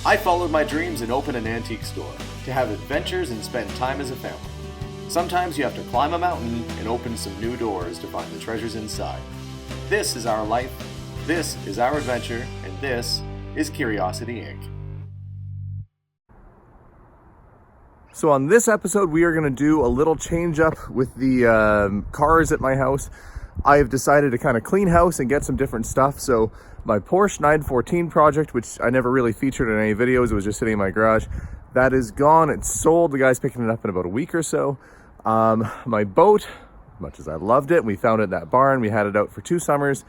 I followed my dreams and opened an antique store to have adventures and spend time as a family. Sometimes you have to climb a mountain and open some new doors to find the treasures inside. This is our life, this is our adventure, and this is Curiosity Inc. So on this episode, we are going to do a little change up with the cars at my house. I have decided to kind of clean house and get some different stuff. So my Porsche 914 project, which I never really featured in any videos, it was just sitting in my garage, that is gone. It's sold. The guy's picking it up in about a week or so. My boat, as much as I loved it, we found it in that barn. We had it out for 2 summers.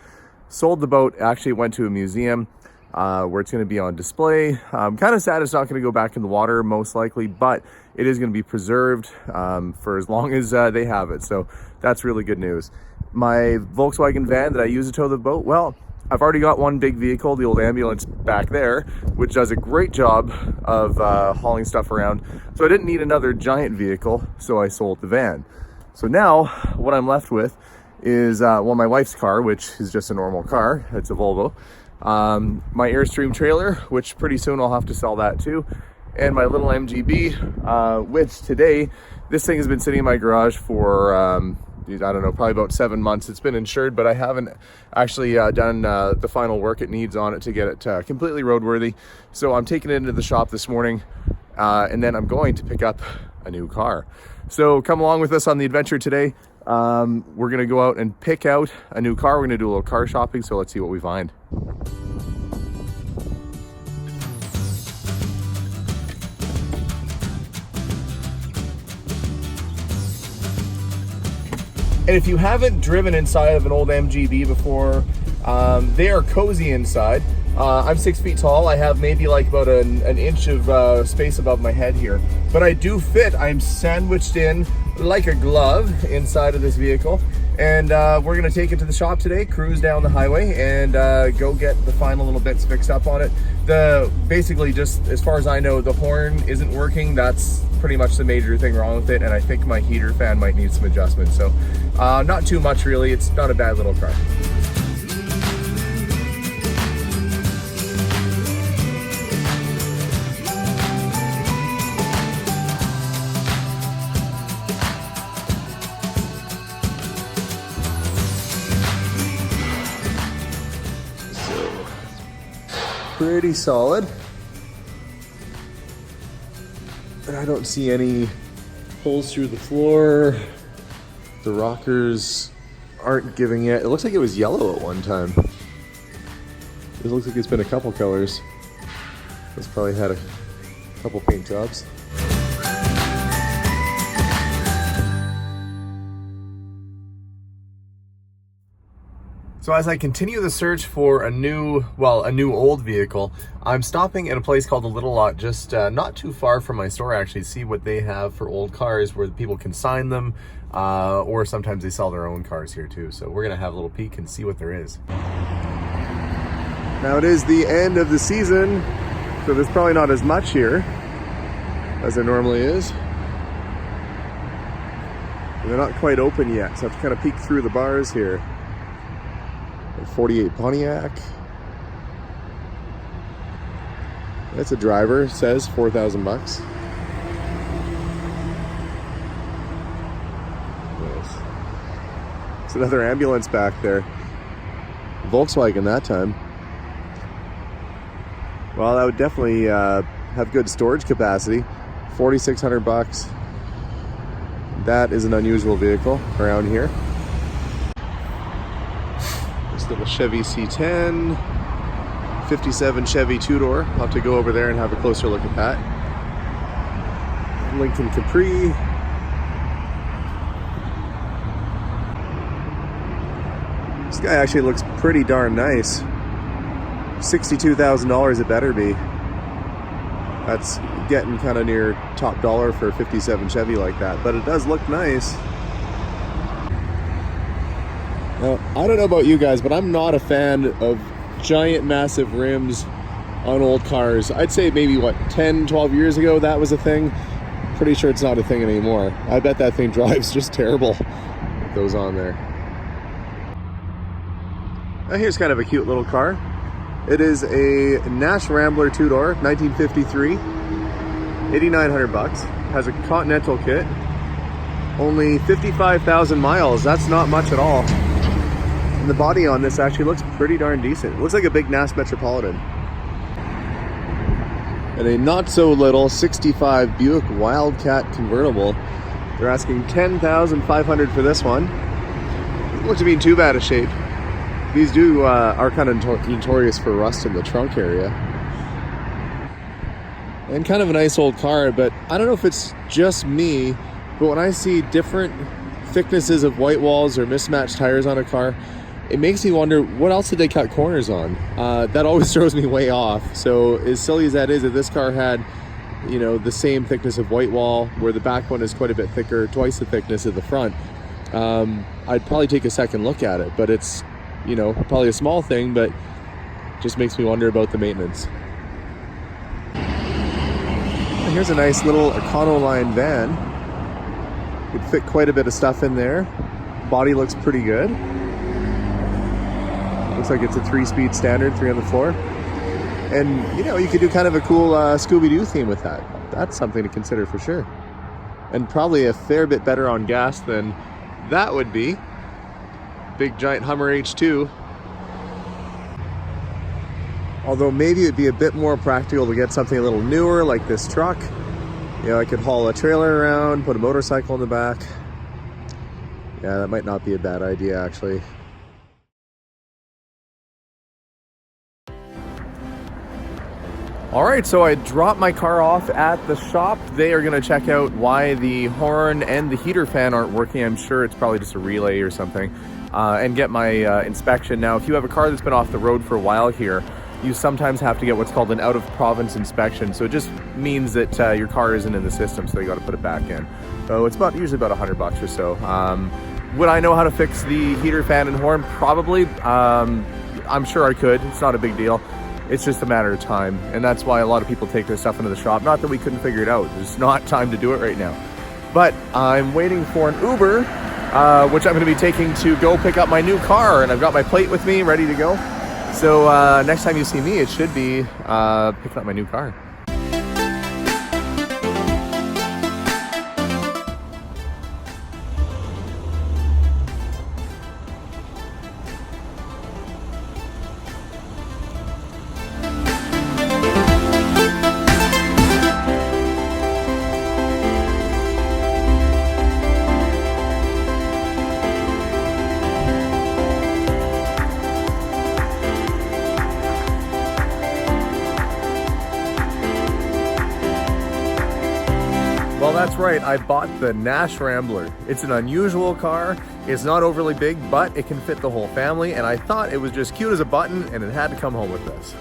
Sold the boat. Actually went to a museum where it's going to be on display. I'm kind of sad it's not going to go back in the water, most likely, but it is going to be preserved for as long as they have it. So that's really good news. My Volkswagen van that I use to tow the boat, well, I've already got one big vehicle, the old ambulance back there, which does a great job of hauling stuff around. So I didn't need another giant vehicle, so I sold the van. So now what I'm left with is, well, my wife's car, which is just a normal car. It's a Volvo. My Airstream trailer, which pretty soon I'll have to sell that too. And my little MGB, which today, this thing has been sitting in my garage for, I don't know, probably about 7 months. It's been insured, but I haven't actually done the final work it needs on it to get it completely roadworthy. So I'm taking it into the shop this morning, and then I'm going to pick up a new car. So come along with us on the adventure today. We're gonna go out and pick out a new car. We're gonna do a little car shopping, so let's see what we find. And if you haven't driven inside of an old MGB before, they are cozy inside. I'm 6 feet tall. I have maybe like about an inch of space above my head here. But I do fit. I'm sandwiched in like a glove inside of this vehicle. And we're gonna take it to the shop today, cruise down the highway, and go get the final little bits fixed up on it. Basically, just as far as I know, the horn isn't working. That's pretty much the major thing wrong with it, and I think my heater fan might need some adjustment. So not too much really. It's not a bad little car. Pretty solid. And I don't see any holes through the floor. The rockers aren't giving it. It looks like it was yellow at one time. It looks like it's been a couple colors. It's probably had a couple paint jobs. So as I continue the search for a new old vehicle, I'm stopping at a place called the Little Lot, just not too far from my store actually, to see what they have for old cars where people can sign them, or sometimes they sell their own cars here too. So we're gonna have a little peek and see what there is. Now it is the end of the season, so there's probably not as much here as there normally is. They're not quite open yet, so I have to kind of peek through the bars here. 48 Pontiac. That's a driver, says 4,000 bucks. Nice. It's another ambulance back there. Volkswagen that time. Well, that would definitely have good storage capacity. 4,600 bucks. That is an unusual vehicle around here. Little Chevy C10, 57 Chevy 2-door. I'll have to go over there and have a closer look at that. Lincoln Capri. This guy actually looks pretty darn nice. $62,000 it better be. That's getting kind of near top dollar for a 57 Chevy like that, but it does look nice. Now, I don't know about you guys, but I'm not a fan of giant, massive rims on old cars. I'd say maybe, 10, 12 years ago that was a thing. Pretty sure it's not a thing anymore. I bet that thing drives just terrible with those on there. Now here's kind of a cute little car. It is a Nash Rambler two-door, 1953, 8,900 bucks. Has a Continental kit, only 55,000 miles. That's not much at all. And the body on this actually looks pretty darn decent. It looks like a big Nash Metropolitan. And a not so little 65 Buick Wildcat convertible. They're asking $10,500 for this one. Doesn't look to be in too bad a shape. These are kind of notorious for rust in the trunk area. And kind of a nice old car, but I don't know if it's just me, but when I see different thicknesses of white walls or mismatched tires on a car, it makes me wonder, what else did they cut corners on? That always throws me way off. So as silly as that is, if this car had, you know, the same thickness of white wall, where the back one is quite a bit thicker, twice the thickness of the front, I'd probably take a second look at it. But it's, you know, probably a small thing, but just makes me wonder about the maintenance. And here's a nice little Econoline van. Could fit quite a bit of stuff in there. Body looks pretty good. Looks like it's a 3-speed standard, 3 on the floor. And, you know, you could do kind of a cool Scooby-Doo theme with that. That's something to consider for sure. And probably a fair bit better on gas than that would be. Big giant Hummer H2. Although maybe it'd be a bit more practical to get something a little newer like this truck. You know, I could haul a trailer around, put a motorcycle in the back. Yeah, that might not be a bad idea actually. All right, so I dropped my car off at the shop. They are gonna check out why the horn and the heater fan aren't working. I'm sure it's probably just a relay or something, and get my inspection. Now, if you have a car that's been off the road for a while here, you sometimes have to get what's called an out-of-province inspection. So it just means that your car isn't in the system, so you gotta put it back in. So it's usually about $100 or so. Would I know how to fix the heater fan and horn? Probably. I'm sure I could. It's not a big deal. It's just a matter of time, and that's why a lot of people take their stuff into the shop. Not that we couldn't figure it out, there's not time to do it right now. But I'm waiting for an Uber, which I'm gonna be taking to go pick up my new car, and I've got my plate with me, ready to go. So next time you see me, it should be picking up my new car. Well, that's right, I bought the Nash Rambler. It's an unusual car, it's not overly big, but it can fit the whole family, and I thought it was just cute as a button, and it had to come home with this.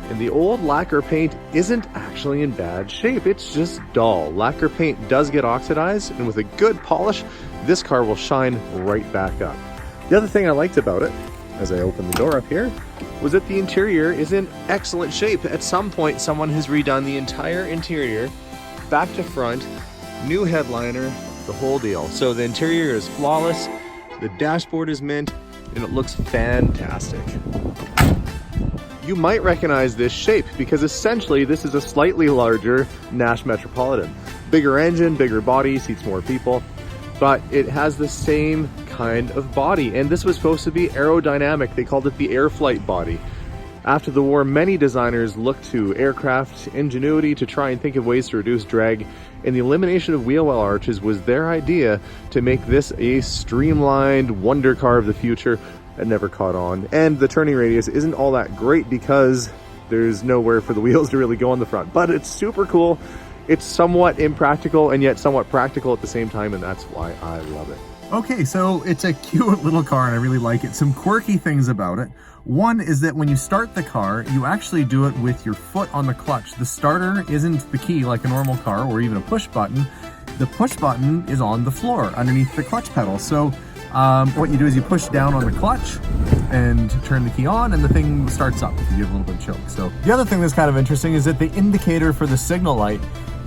And the old lacquer paint isn't actually in bad shape, it's just dull. Lacquer paint does get oxidized, and with a good polish, this car will shine right back up. The other thing I liked about it, as I open the door up here, was that the interior is in excellent shape. At some point, someone has redone the entire interior, back to front, new headliner, the whole deal. So the interior is flawless, the dashboard is mint, and it looks fantastic. You might recognize this shape because essentially this is a slightly larger Nash Metropolitan. Bigger engine, bigger body, seats more people, but it has the same kind of body, and this was supposed to be aerodynamic. They called it the air flight body. After the war, many designers looked to aircraft ingenuity to try and think of ways to reduce drag, and the elimination of wheel well arches was their idea to make this a streamlined wonder car of the future that never caught on. And the turning radius isn't all that great because there's nowhere for the wheels to really go on the front, but it's super cool. It's somewhat impractical and yet somewhat practical at the same time, and that's why I love it. Okay, so it's a cute little car and I really like it. Some quirky things about it. One is that when you start the car, you actually do it with your foot on the clutch. The starter isn't the key like a normal car or even a push button. The push button is on the floor underneath the clutch pedal. So what you do is you push down on the clutch and turn the key on and the thing starts up if you give a little bit of choke. So the other thing that's kind of interesting is that the indicator for the signal light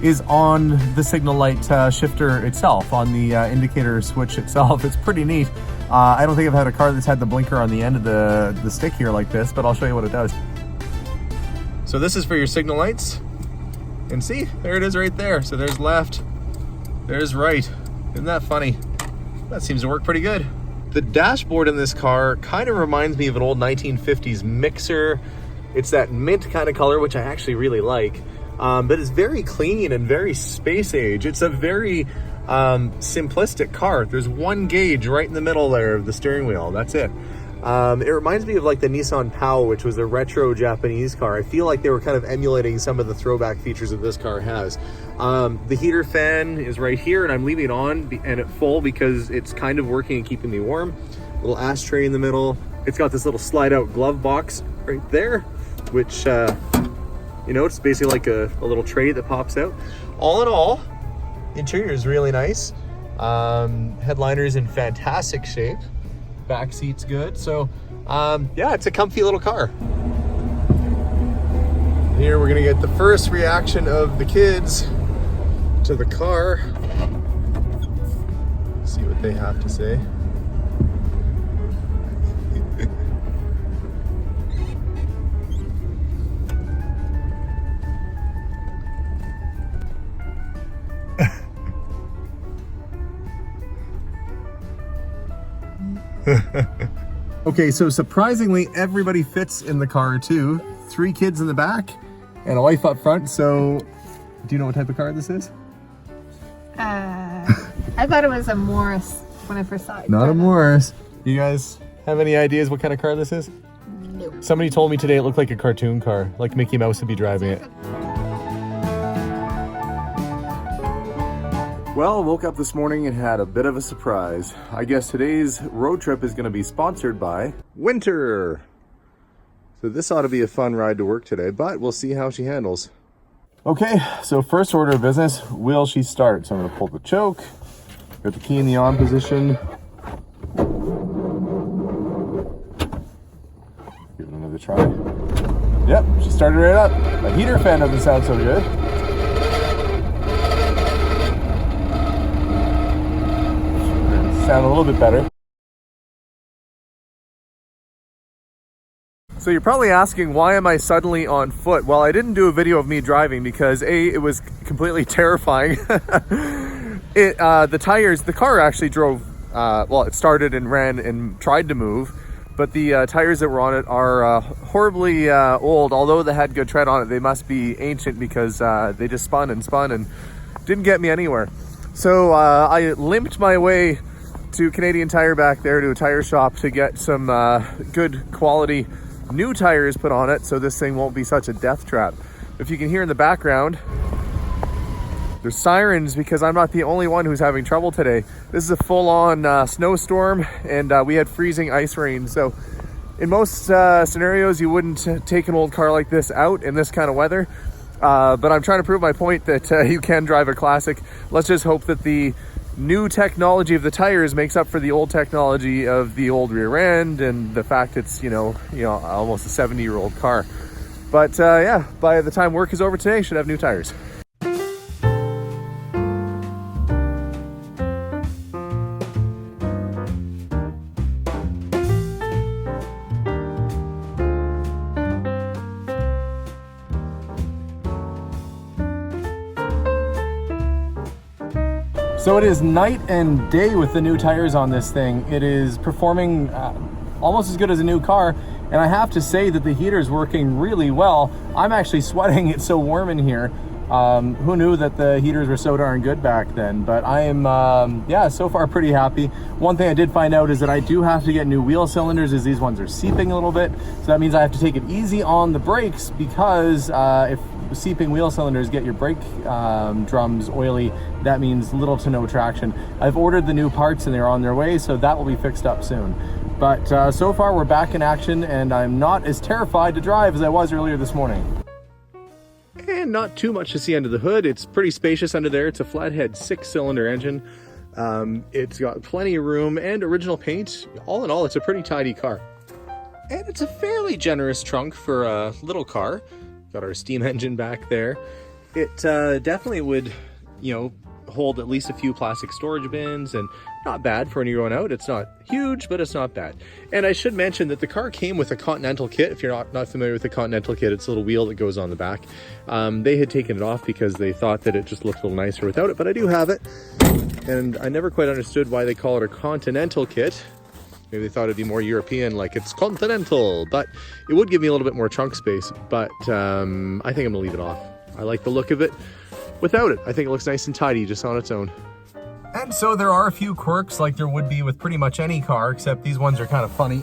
is on the signal light shifter itself, on the indicator switch itself. It's pretty neat. I don't think I've had a car that's had the blinker on the end of the stick here like this, but I'll show you what it does. So this is for your signal lights. And see, there it is right there. So there's left, there's right. Isn't that funny? That seems to work pretty good. The dashboard in this car kind of reminds me of an old 1950s mixer. It's that mint kind of color, which I actually really like. But it's very clean and very space age. It's a very simplistic car. There's one gauge right in the middle there of the steering wheel. That's it. It reminds me of like the Nissan Pao, which was a retro Japanese car. I feel like they were kind of emulating some of the throwback features that this car has. The heater fan is right here, and I'm leaving it on and at full because it's kind of working and keeping me warm. Little ashtray in the middle. It's got this little slide out glove box right there, which you know, it's basically like a little tray that pops out. All in all, the interior is really nice. Headliner's in fantastic shape. Back seat's good. So yeah, it's a comfy little car. Here we're gonna get the first reaction of the kids to the car. See what they have to say. Okay, so surprisingly, everybody fits in the car too. 3 kids in the back and a wife up front. So, do you know what type of car this is? I thought it was a Morris when I first saw it. Not a Morris. You guys have any ideas what kind of car this is? No. Somebody told me today it looked like a cartoon car, like Mickey Mouse would be driving it. Well, woke up this morning and had a bit of a surprise. I guess today's road trip is going to be sponsored by Winter. So this ought to be a fun ride to work today, but we'll see how she handles. Okay, so first order of business, will she start? So I'm going to pull the choke, got the key in the on position. Give it another try. Yep, she started right up. The heater fan doesn't sound so good. Sound a little bit better. So you're probably asking, why am I suddenly on foot? Well, I didn't do a video of me driving because it was completely terrifying. The tires, the car actually drove, well, it started and ran and tried to move, but the tires that were on it are horribly old. Although they had good tread on it, they must be ancient because they just spun and didn't get me anywhere. So I limped my way to Canadian Tire back there to a tire shop to get some good quality new tires put on it so this thing won't be such a death trap. If you can hear in the background, there's sirens because I'm not the only one who's having trouble today. This is a full-on snowstorm, and we had freezing ice rain. So in most scenarios, you wouldn't take an old car like this out in this kind of weather. But I'm trying to prove my point that you can drive a classic. Let's just hope that the new technology of the tires makes up for the old technology of the old rear end and the fact it's, you know, almost a 70-year-old car. But yeah, by the time work is over today, should have new tires. So it is night and day with the new tires on this thing. It is performing almost as good as a new car. And I have to say that the heater is working really well. I'm actually sweating, it's so warm in here. Who knew that the heaters were so darn good back then? But I am, yeah, so far pretty happy. One thing I did find out is that I do have to get new wheel cylinders as these ones are seeping a little bit. So that means I have to take it easy on the brakes because if seeping wheel cylinders get your brake drums oily, that means little to no traction. I've ordered the new parts and they're on their way, so that will be fixed up soon. But so far we're back in action and I'm not as terrified to drive as I was earlier this morning. And not too much to see under the hood. It's pretty spacious under there. It's a flathead 6-cylinder engine. It's got plenty of room and original paint. All in all, it's a pretty tidy car. And it's a fairly generous trunk for a little car. Got our steam engine back there. It definitely would, hold at least a few plastic storage bins, and not bad for when you're going out. It's not huge, but it's not bad. And I should mention that the car came with a Continental kit. If you're not familiar with the Continental kit, it's a little wheel that goes on the back. They had taken it off because they thought that it just looked a little nicer without it, but I do have it. And I never quite understood why they call it a Continental kit. Maybe they thought it'd be more European, like it's Continental, but it would give me a little bit more trunk space. But I think I'm gonna leave it off. I like the look of it without it. I think it looks nice and tidy just on its own. And so there are a few quirks like there would be with pretty much any car, except these ones are kind of funny.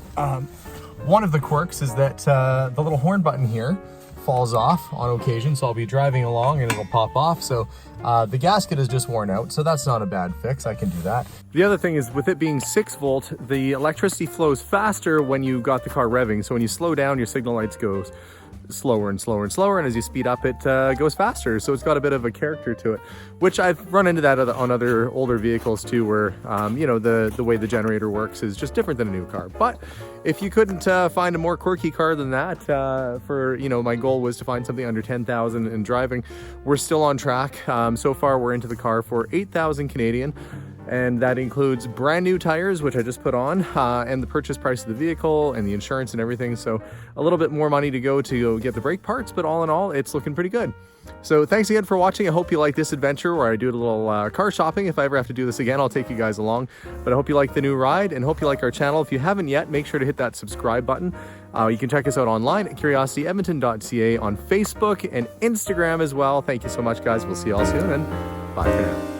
One of the quirks is that the little horn button here falls off on occasion, so I'll be driving along and it'll pop off. So the gasket is just worn out, so that's not a bad fix. I can do that. The other thing is, with it being 6 volt, the electricity flows faster when you got the car revving. So when you slow down, your signal lights goes slower and slower and slower, and as you speed up, it goes faster. So it's got a bit of a character to it, which I've run into that on other older vehicles too, where the way the generator works is just different than a new car. But if you couldn't find a more quirky car than that, my goal was to find something under 10,000 in driving. We're still on track. So far we're into the car for 8,000 Canadian. And that includes brand new tires, which I just put on, and the purchase price of the vehicle and the insurance and everything. So a little bit more money to go to get the brake parts, but all in all, it's looking pretty good. So thanks again for watching. I hope you like this adventure where I do a little car shopping. If I ever have to do this again, I'll take you guys along. But I hope you like the new ride and hope you like our channel. If you haven't yet, make sure to hit that subscribe button. You can check us out online at curiosityedmonton.ca, on Facebook and Instagram as well. Thank you so much, guys. We'll see you all soon, and bye for now.